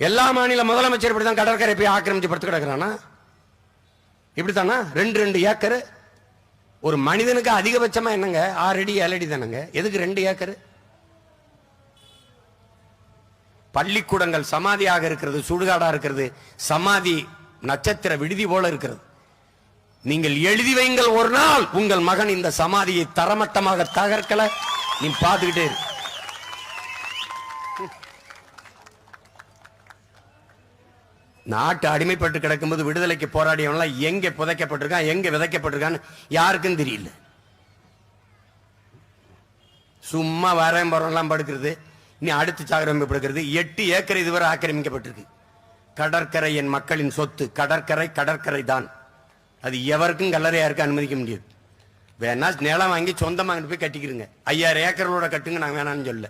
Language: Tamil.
எல்லா மாநில முதலமைச்சர் இப்படிதான் கடற்கரை போய் ஆக்கிரமிச்சு படுத்து கிடக்குறானா? இப்படித்தானா? 2 ஏக்கர் ஒரு மனிதனுக்கு அதிகபட்சமா என்னங்க? 6 அடி 7 அடி தானங்க. எதுக்கு 2 ஏக்கர்? பள்ளிக்கூடங்கள் சமாதியாக இருக்கிறது, சுடுகாடா இருக்கிறது, சமாதி நட்சத்திர விடுதி போல இருக்கிறது. நீங்கள் எழுதி வைங்கள், ஒரு நாள் உங்கள் மகன் இந்த சமாதியை தரமட்டமாக தகர்க்கல, நீ பார்த்துக்கிட்டே இரு. நாட்டு அடிமைப்பட்டு கிடக்கும்போது விடுதலைக்கு போராடியவன்லாம் எங்க புதைக்கப்பட்டிருக்கான், எங்க விதைக்கப்பட்டிருக்கான்னு யாருக்கும் தெரியல. சும்மா வரேன் போறோம்லாம் படுக்கிறது, இனி அடுத்து சாகரம் படுக்கிறது. 8 ஏக்கர் இதுவரை ஆக்கிரமிக்கப்பட்டிருக்கு. கடற்கரை என் மக்களின் சொத்து. கடற்கரை கடற்கரை தான். அது எவருக்கும் கல்லறையா இருக்க அனுமதிக்க முடியாது. வேணா நிலம் வாங்கி சொந்தமாக போய் கட்டிக்கிறங்க. 5000 ஏக்கர்களோட கட்டுங்க, நான் வேணான்னு சொல்ல.